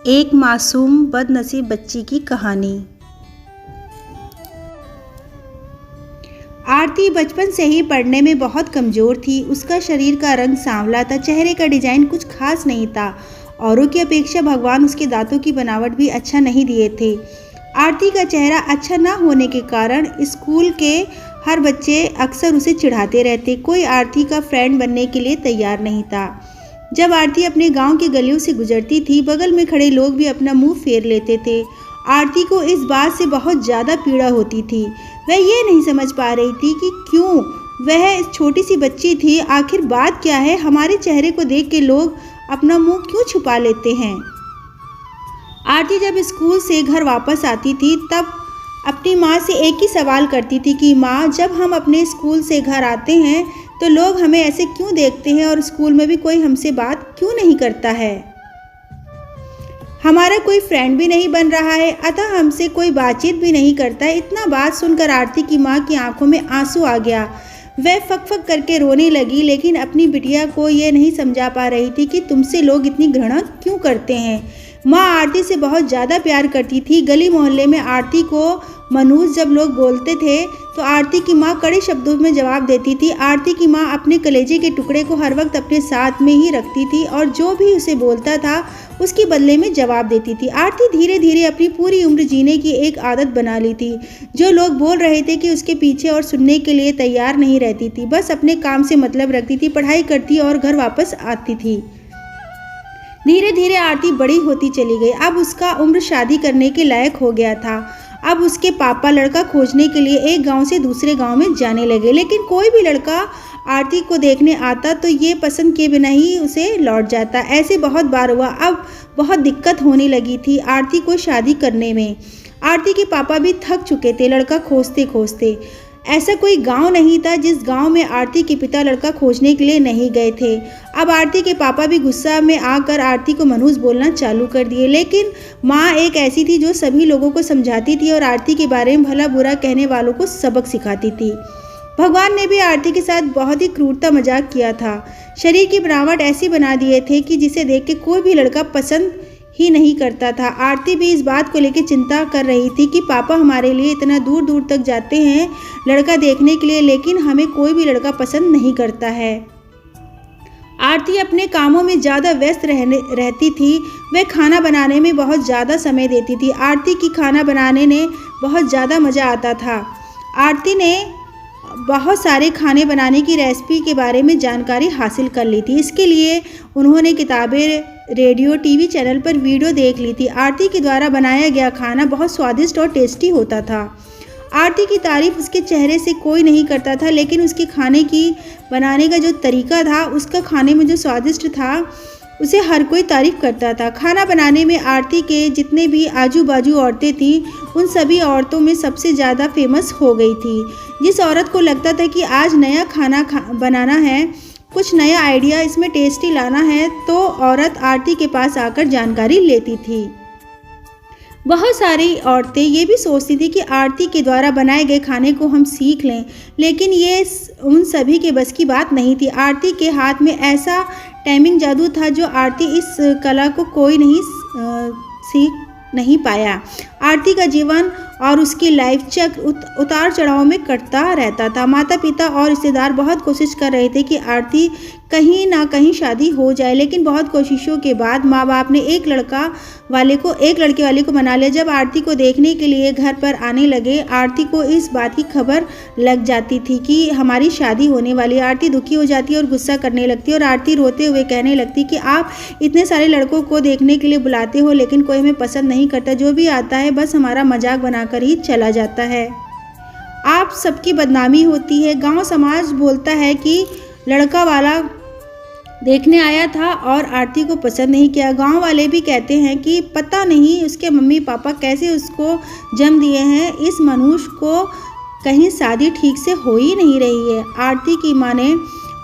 एक मासूम बदनसीब बच्ची की कहानी। आरती बचपन से ही पढ़ने में बहुत कमज़ोर थी। उसका शरीर का रंग सांवला था, चेहरे का डिज़ाइन कुछ खास नहीं था। औरों की अपेक्षा भगवान उसके दांतों की बनावट भी अच्छा नहीं दिए थे। आरती का चेहरा अच्छा ना होने के कारण स्कूल के हर बच्चे अक्सर उसे चिढ़ाते रहते। कोई आरती का फ्रेंड बनने के लिए तैयार नहीं था। जब आरती अपने गांव की गलियों से गुजरती थी, बगल में खड़े लोग भी अपना मुंह फेर लेते थे। आरती को इस बात से बहुत ज़्यादा पीड़ा होती थी। वह ये नहीं समझ पा रही थी कि क्यों वह छोटी सी बच्ची थी। आखिर बात क्या है? हमारे चेहरे को देख के लोग अपना मुंह क्यों छुपा लेते हैं? आरती जब स्कूल से घर वापस आती थी तब अपनी माँ से एक ही सवाल करती थी कि माँ, जब हम अपने स्कूल से घर आते हैं तो लोग हमें ऐसे क्यों देखते हैं और स्कूल में भी कोई हमसे बात क्यों नहीं करता है? हमारा कोई फ्रेंड भी नहीं बन रहा है, अतः हमसे कोई बातचीत भी नहीं करता है। इतना बात सुनकर आरती की माँ की आंखों में आंसू आ गया। वह फक फक करके रोने लगी, लेकिन अपनी बिटिया को यह नहीं समझा पा रही थी कि तुमसे लोग इतनी घृणा क्यों करते हैं। माँ आरती से बहुत ज़्यादा प्यार करती थी। गली मोहल्ले में आरती को मनूज जब लोग बोलते थे तो आरती की माँ कड़े शब्दों में जवाब देती थी। आरती की माँ अपने कलेजे के टुकड़े को हर वक्त अपने साथ में ही रखती थी और जो भी उसे बोलता था उसके बदले में जवाब देती थी। आरती धीरे धीरे अपनी पूरी उम्र जीने की एक आदत बना ली थी। जो लोग बोल रहे थे कि उसके पीछे और सुनने के लिए तैयार नहीं रहती थी। बस अपने काम से मतलब रखती थी, पढ़ाई करती और घर वापस आती थी। धीरे धीरे आरती बड़ी होती चली गई। अब उसका उम्र शादी करने के लायक हो गया था। अब उसके पापा लड़का खोजने के लिए एक गांव से दूसरे गांव में जाने लगे, लेकिन कोई भी लड़का आरती को देखने आता तो ये पसंद किए बिना ही उसे लौट जाता। ऐसे बहुत बार हुआ। अब बहुत दिक्कत होने लगी थी आरती को शादी करने में। आरती के पापा भी थक चुके थे लड़का खोजते खोजते। ऐसा कोई गांव नहीं था जिस गांव में आरती के पिता लड़का खोजने के लिए नहीं गए थे। अब आरती के पापा भी गुस्सा में आकर आरती को मनहूस बोलना चालू कर दिए, लेकिन माँ एक ऐसी थी जो सभी लोगों को समझाती थी और आरती के बारे में भला बुरा कहने वालों को सबक सिखाती थी। भगवान ने भी आरती के साथ बहुत ही क्रूरता मजाक किया था। शरीर की बनावट ऐसी बना दिए थे कि जिसे देख के कोई भी लड़का पसंद ही नहीं करता था। आरती भी इस बात को लेकर चिंता कर रही थी कि पापा हमारे लिए इतना दूर दूर तक जाते हैं लड़का देखने के लिए, लेकिन हमें कोई भी लड़का पसंद नहीं करता है। आरती अपने कामों में ज़्यादा व्यस्त रहती थी। वह खाना बनाने में बहुत ज़्यादा समय देती थी। आरती की खाना बनाने में बहुत ज़्यादा मज़ा आता था। आरती ने बहुत सारे खाने बनाने की रेसिपी के बारे में जानकारी हासिल कर ली थी। इसके लिए उन्होंने किताबें, रेडियो, टीवी चैनल पर वीडियो देख ली थी। आरती के द्वारा बनाया गया खाना बहुत स्वादिष्ट और टेस्टी होता था। आरती की तारीफ उसके चेहरे से कोई नहीं करता था, लेकिन उसके खाने की बनाने का जो तरीका था, उसका खाने में जो स्वादिष्ट था, उसे हर कोई तारीफ करता था। खाना बनाने में आरती के जितने भी आजू बाजू औरतें थीं, उन सभी औरतों में सबसे ज़्यादा फेमस हो गई थी। जिस औरत को लगता था कि आज नया खाना बनाना है, कुछ नया आइडिया इसमें टेस्टी लाना है, तो औरत आरती के पास आकर जानकारी लेती थी। बहुत सारी औरतें ये भी सोचती थी कि आरती के द्वारा बनाए गए खाने को हम सीख लें, लेकिन ये उन सभी के बस की बात नहीं थी। आरती के हाथ में ऐसा टाइमिंग जादू था जो आरती इस कला को कोई नहीं सीख नहीं पाया। आरती का जीवन और उसकी लाइफ चक्र उतार चढ़ाव में कटता रहता था। माता पिता और रिश्तेदार बहुत कोशिश कर रहे थे कि आरती कहीं ना कहीं शादी हो जाए, लेकिन बहुत कोशिशों के बाद माँ बाप ने एक लड़के वाले को मना लिया। जब आरती को देखने के लिए घर पर आने लगे, आरती को इस बात की खबर लग जाती थी कि हमारी शादी होने वाली। आरती दुखी हो जाती और गुस्सा करने लगती और आरती रोते हुए कहने लगती कि आप इतने सारे लड़कों को देखने के लिए बुलाते हो, लेकिन कोई हमें पसंद नहीं करता। जो भी आता है बस हमारा मजाक बनाकर ही चला जाता है। आप सबकी बदनामी होती है। गांव समाज बोलता है कि लड़का वाला देखने आया था और आरती को पसंद नहीं किया। गांव वाले भी कहते हैं कि पता नहीं उसके मम्मी पापा कैसे उसको जन्म दिए हैं, इस मनुष्य को कहीं शादी ठीक से हो ही नहीं रही है। आरती की माँ ने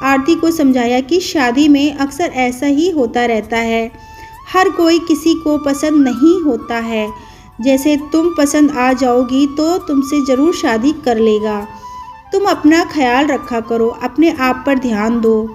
आरती को समझाया कि शादी में अक्सर ऐसा ही होता रहता है, हर कोई किसी को पसंद नहीं होता है। जैसे तुम पसंद आ जाओगी तो तुमसे ज़रूर शादी कर लेगा। तुम अपना ख्याल रखा करो, अपने आप पर ध्यान दो।